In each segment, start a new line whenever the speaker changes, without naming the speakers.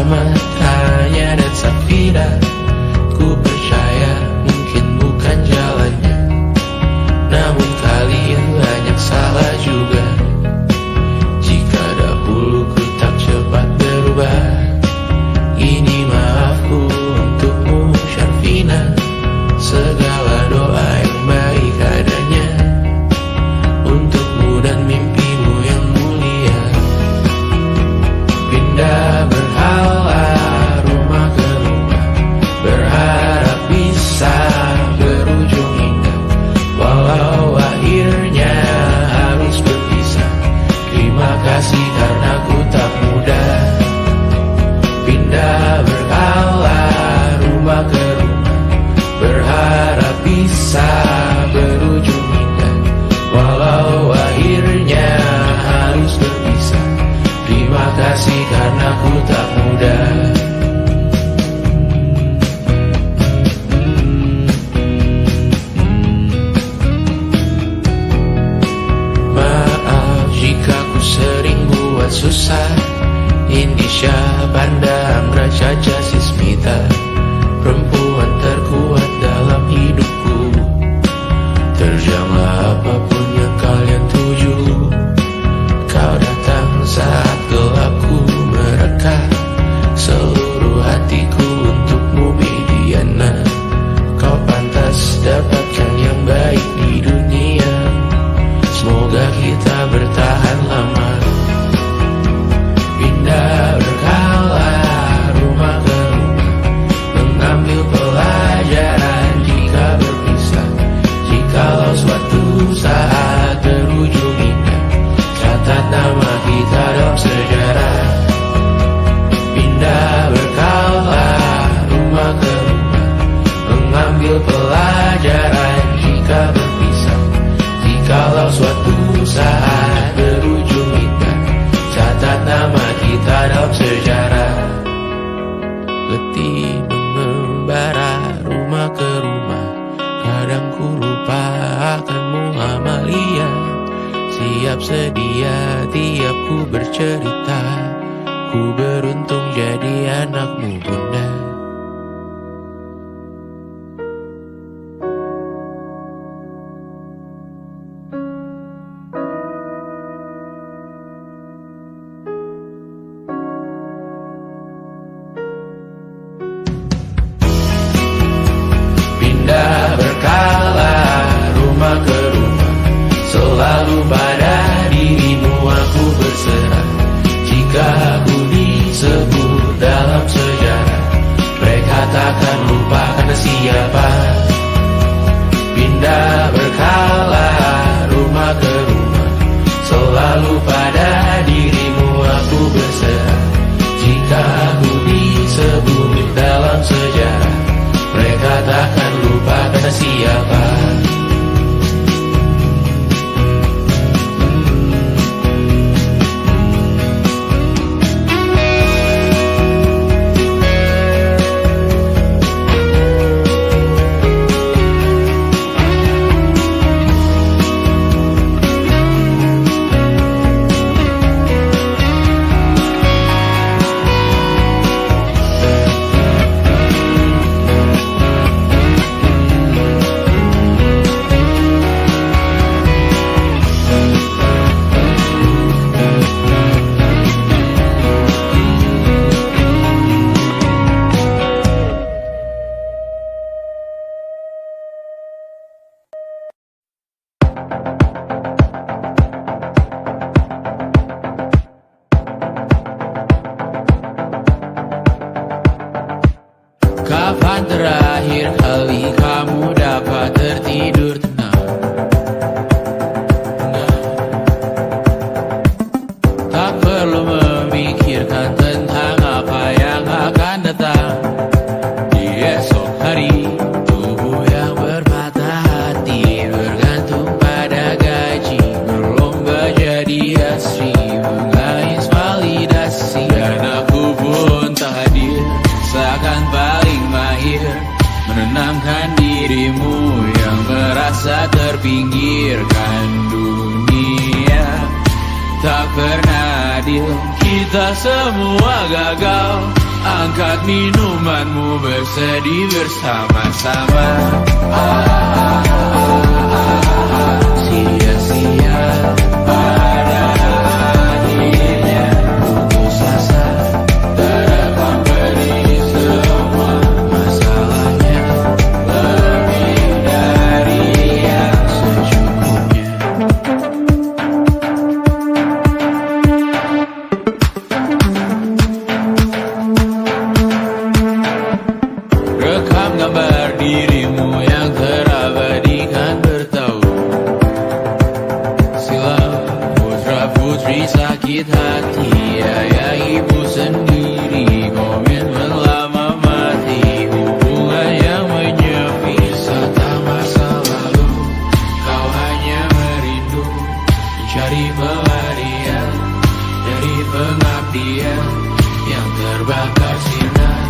matanya dan Safira. Ku percaya mungkin bukan jalannya, namun kalian banyak salah juga. Jika dahulu ku tak cepat berubah, ini maafku untukmu Syarfina. Segala doa yang baik adanya untukmu dan mimpimu yang mulia. Pindah berhala rumah ke rumah, berharap bisa berujung indah. Walau akhirnya harus berpisah, terima kasih karena ku tak mudah. Pindah berhala rumah ke rumah, berharap bisa berujung indah. Walau akhirnya harus berpisah, terima kasih karena ku tak mudah. Maaf jika ku sering buat susah. Indisha, Banda, Amra, Caca, Sismita, perempuan terkuat dalam hidupku. Terjanglah apapun yang kalian tuju. Kau datang saat gelapku mereka, seluruh hatiku untukmu Mediana. Kau pantas dapatkan yang baik di dunia, semoga kita bertahan lama. Pindah berkala rumah ke rumah, mengambil pelajaran jika berpisah. Jikalau suatu saat berujung indah, catat nama kita dalam sejarah. Pindah berkala rumah ke rumah, mengambil pelajaran jika berpisah. Jikalau suatu saat berujung indah, catat nama kita dalam sejarah. Letih mengembara rumah ke rumah, kadang ku lupa akanmu Amalia. Siap sedia tiap ku bercerita, ku beruntung jadi anakmu bunda. Pindah berkala rumah ke rumah, selalu pada dirimu aku berserah. Jika aku disebut dalam sejarah, mereka takkan lupa karena siapa. Pindah berkala rumah ke rumah, selalu pada dirimu aku berserah. Jika aku disebut dalam sejarah, mereka takkan lupa karena siapa. Kapan terakhir kali kamu dapat tertidur tenang? Tak perlu memikirkan tentang apa yang akan datang di esok hari. Tubuh yang berpatah hati bergantung pada gaji, berlomba jadi asri, mengais validasi. Dan aku pun tak hadir, seakan paling mahir menenangkan dirimu yang merasa terpinggirkan dunia. Tak pernah adil, kita semua gagal. Angkat minumanmu bersedih bersama-sama. Sia-sia pada akhirnya putus asa, terekam beri semua masalahnya, lebih dari yang secukupnya. Rekam gambar dirimu yang terabadikan bertahu. Silam putra-putri sakit hati, ayah ibu sendiri komitmen lama mati. Hubungan yang menyepi serta masa lalu, kau hanya merindu mencari pelarian dari pengabdian yang terbakar sinar,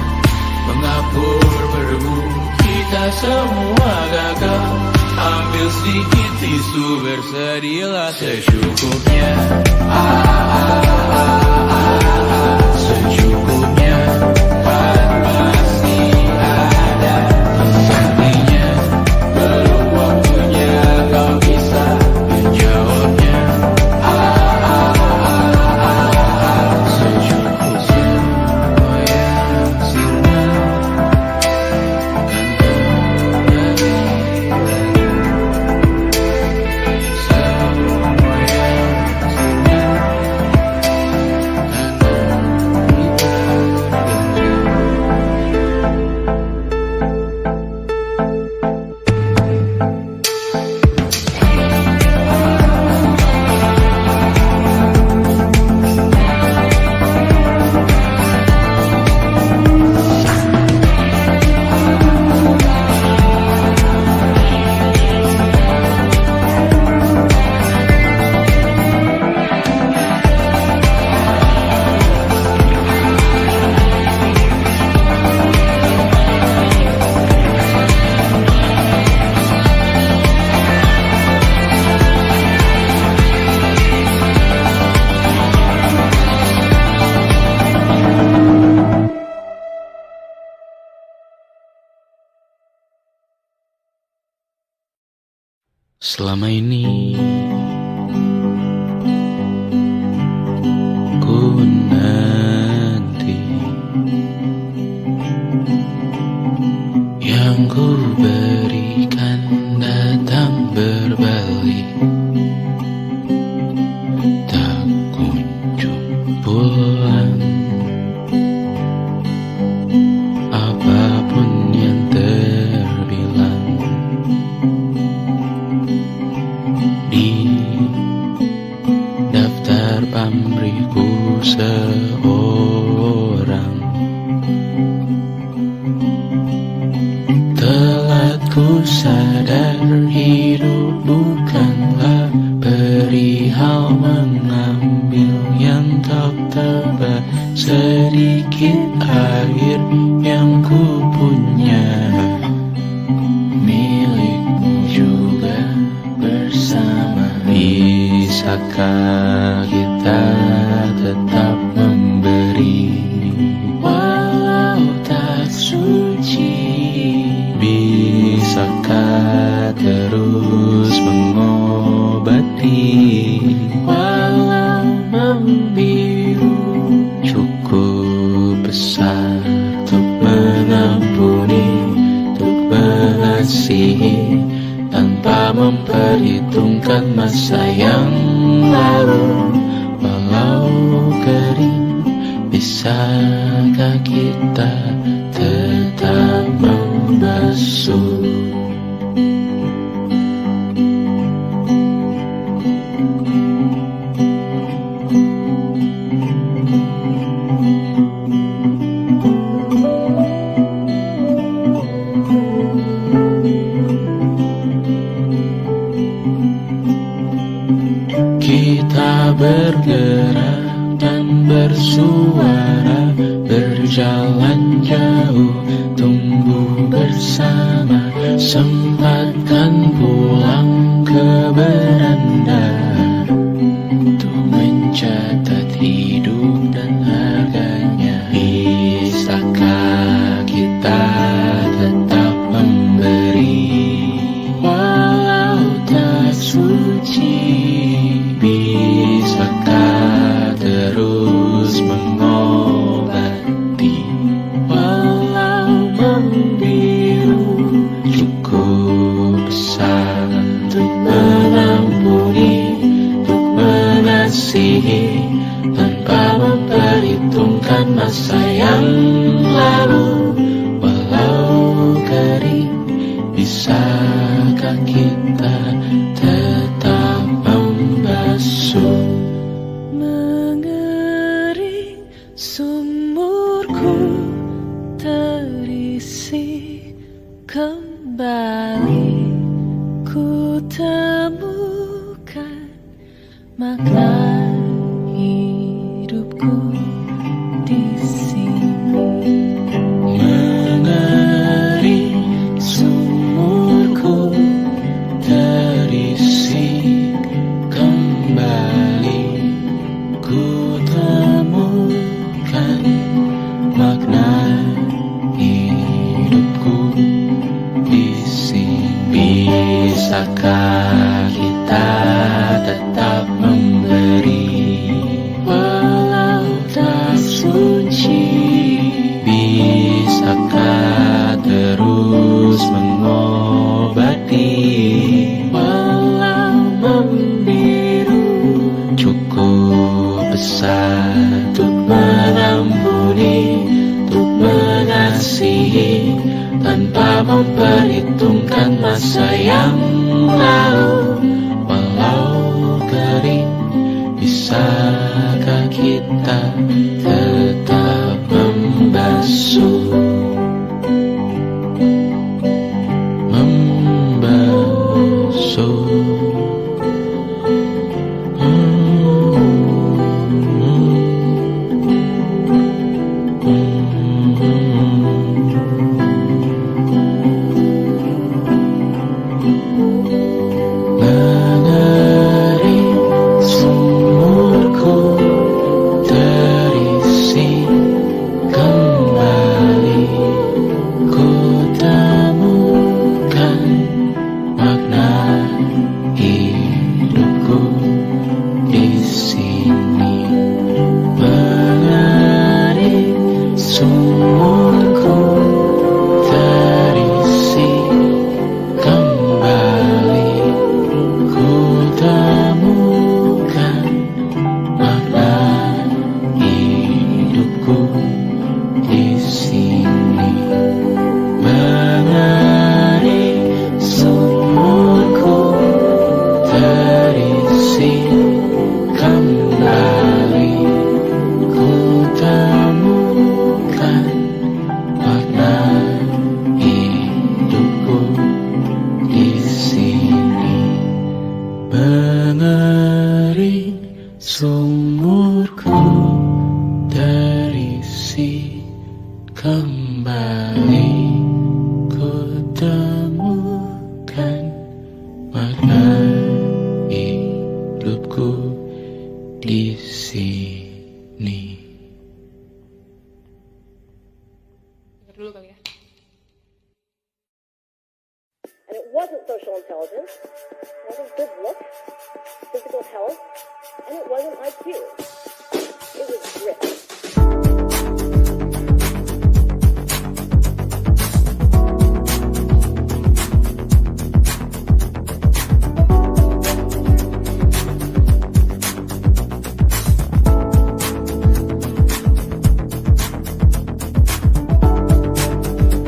menghapur berdebu. Kita semua gagal. Ambil sedikit tisu, bersedihlah secukupnya. Secukupnya, kan masih ada penggantinya. Belum waktunya kau bisa menjawabnya. Secukupnya, oh ya, sirna. Selama ini ku nanti yang ku berikan datang berbalik, tak kunjung pulang. Apapun yang terbilang di daftar pamrihku seorang, telat ku sadar hidup bukanlah perihal mengambil yang tak tebak. Sedikit air yang ku punya milikmu juga bersama. Bisakah kita tetap memberi walau tak suci? Bisakah terus mengobati walau membiru? Cukup besar untuk mengampuni, untuk mengasihi, tanpa memperhitungkan masa yang lalu. Walau kering, bisakah kita tetap membasuh? Kita bergerak dan bersuara, berjalan jauh, tumbuh bersama. Sempatkan pulang ke beranda untuk mencatat hidup dan harganya. Bisa menghidupkan masa yang lalu. Walau kering, bisakah kita tetap membasuh?
Mengering sumurku terisi kembali, ku temukan makna hidupku di sini.
Mengering sumurku terisi kembali, ku temukan makna hidupku di sini. Bisakah kita tetap memberi walau tak suci? Bisakah terus mengobati walau membiru? Cukup besar untuk mengampuni, untuk mengasihi, tanpa memperhitungkan masa yang lalu. Walau kering, bisakah kita tetap membasuh? Membasuh. Mengering sumurku terisi kembali, ku temukan makna hidupku di sini. Mengering sumurku terisi kembali, ku temukan makna hidupku di sini. Mengering sumurku terisi kembali, ku temukan makna hidupku di sini. Mengering sumurku terisi kembali, ku temukan makna hidupku di sini.
Dulu kali ya.
And it wasn't social intelligence, it wasn't good looks, physical health, and it wasn't IQ. It was grit.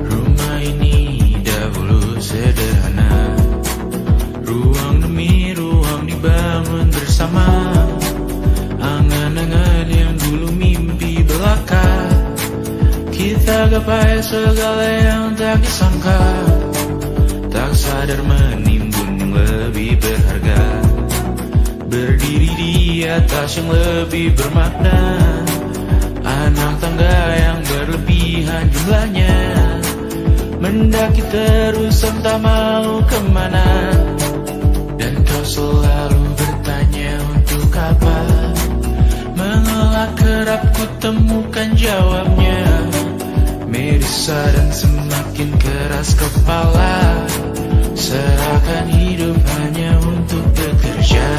Rumah ini dahulu sederhana, ruang demi ruang dibangun bersama. Angan-angan yang dulu mimpi belaka, kita gapai segala yang tak disangka. Tak sadar menimbun yang lebih berharga, berdiri di atas yang lebih bermakna. Anak tangga yang berlebihan jumlahnya, mendaki terus entah mau kemana. Dan kau selalu bertanya untuk apa, mengelak kerap ku temukan jawabnya. Merisa dan semakin keras kepala, serahkan hidup hanya untuk bekerja.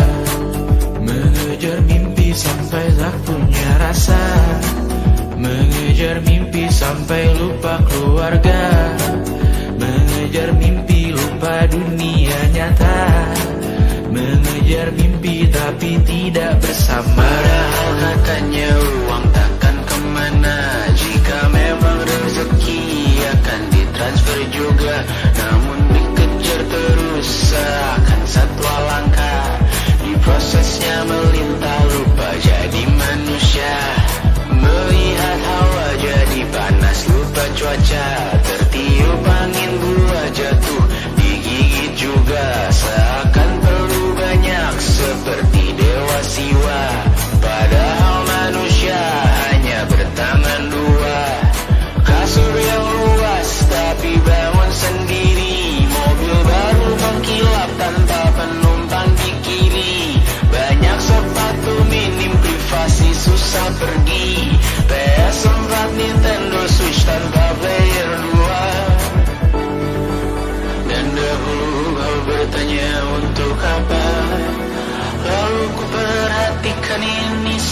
Mengejar mimpi sampai tak punya rasa, mengejar mimpi sampai lupa keluarga, mengejar mimpi lupa dunia nyata, mengejar mimpi tapi tidak bersama. Padahal katanya uang takkan kemana,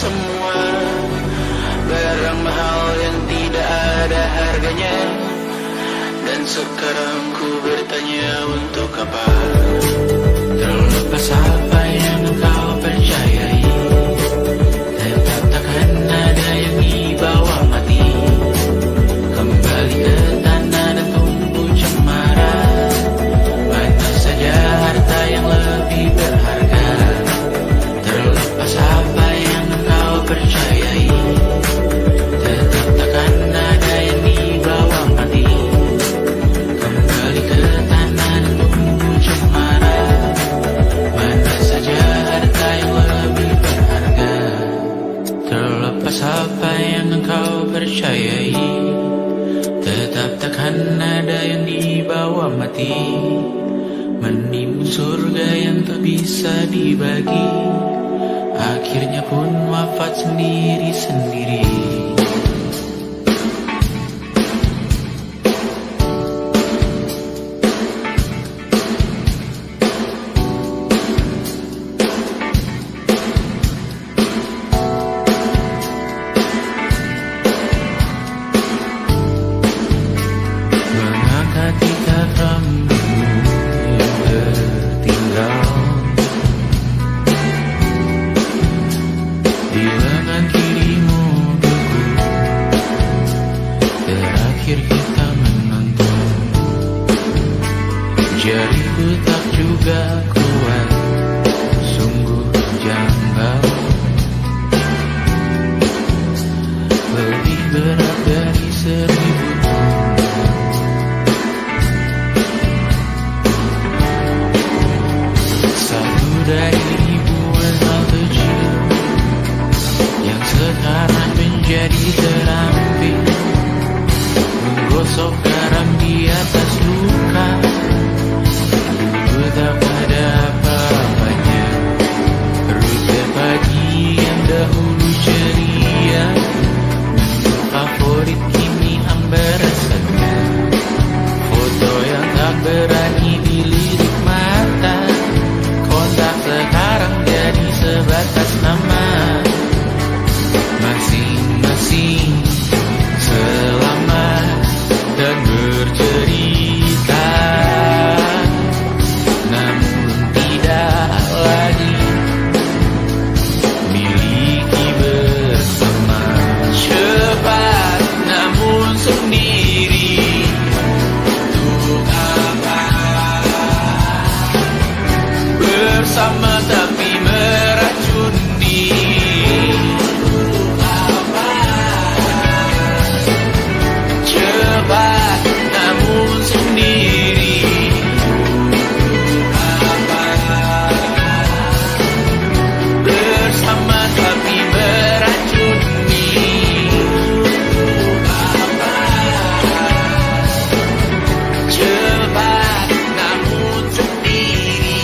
semua barang mahal yang tidak ada harganya. Dan sekarang ku bertanya untuk apa? Terlepas apa yang engkau percayai, tetap takkan ada yang dibawa mati. Kembali ke tanah dan tumbuh cemara. Mana saja harta yang lebih berharga. Terlepas apa yang engkau percayai, tetap takkan ada yang dibawa mati. Kembali ke tanah dan tumbuh cemara. Mana saja harta yang lebih berharga. Terlepas apa yang engkau percayai, tetap takkan ada yang dibawa mati. Menimbun surga yang tak bisa dibagi, akhirnya pun wafat sendiri-sendiri. Mengangkat tiga rambutmu yang tertinggal di lengan kirimu beku. Terakhir kita menonton, jariku tak juga kuat, sungguh janggal. Lebih berat dari 1000 ton. Satu dari ribuan hal kecil yang sekarang menjadi terampil, menggosok garam di atas luka. Dulu tak ada apa-apanya, rute pagi yang dahulu ceria, menu favorit kini hambar rasanya. Foto yang tak berani dilirik mata, kontak sekarang jadi sebatas nama. Masing-masing selamat dan bercerita, namun tidak lagi miliki bersama. Cepat namun sendiri, untuk apa? Bersama tapi meracuni. Cepat namun sendiri, bersama tapi meracuni. Cepat namun sendiri,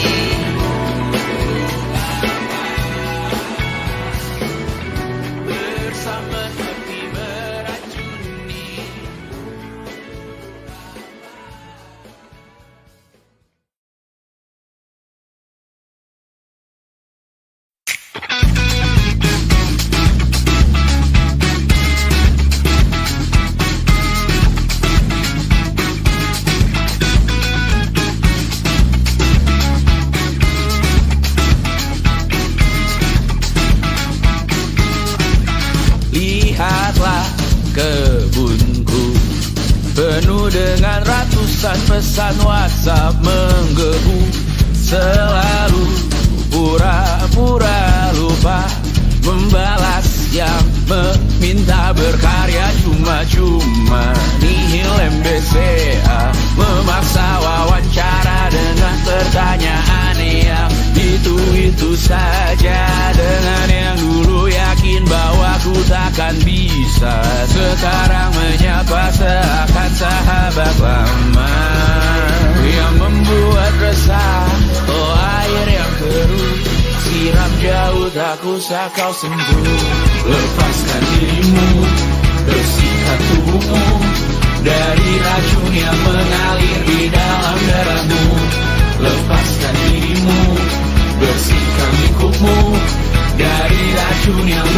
bersama tapi meracuni. Lihatlah kebunku, penuh dengan ratusan pesan WhatsApp menggebu. Selalu pura-pura lupa membalas yang meminta berkarya cuma-cuma. Nihil MBCA memaksa wawancara dengan pertanyaan yang itu-itu saja. Dengan yang dulu yakin bahwa ku takkan bisa, sekarang menyapa seakan sahabat lama. Yang membuat resah, oh air yang keruh, siram jauh tak usah kau sembuh. Lepaskan dirimu, bersihkan tubuhmu dari racun yang mengalir di dalam darahmu. Lepaskan dirimu, bersihkan lingkupmu dari racun yang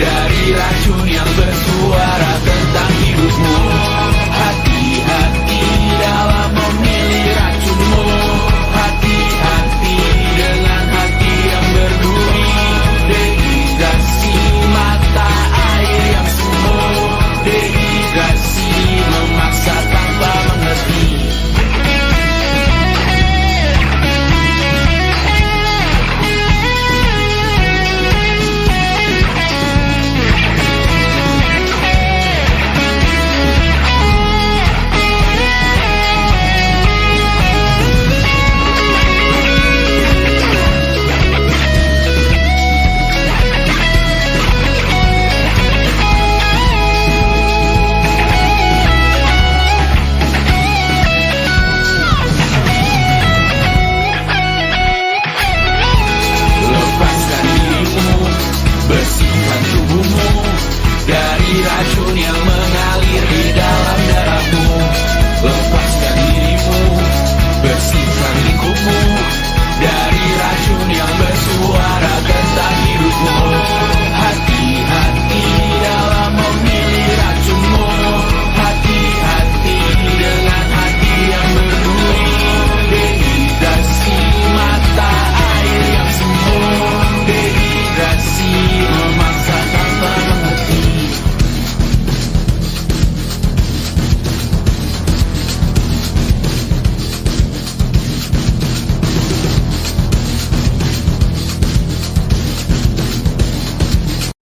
dari racun yang bersuara tentang hidupmu.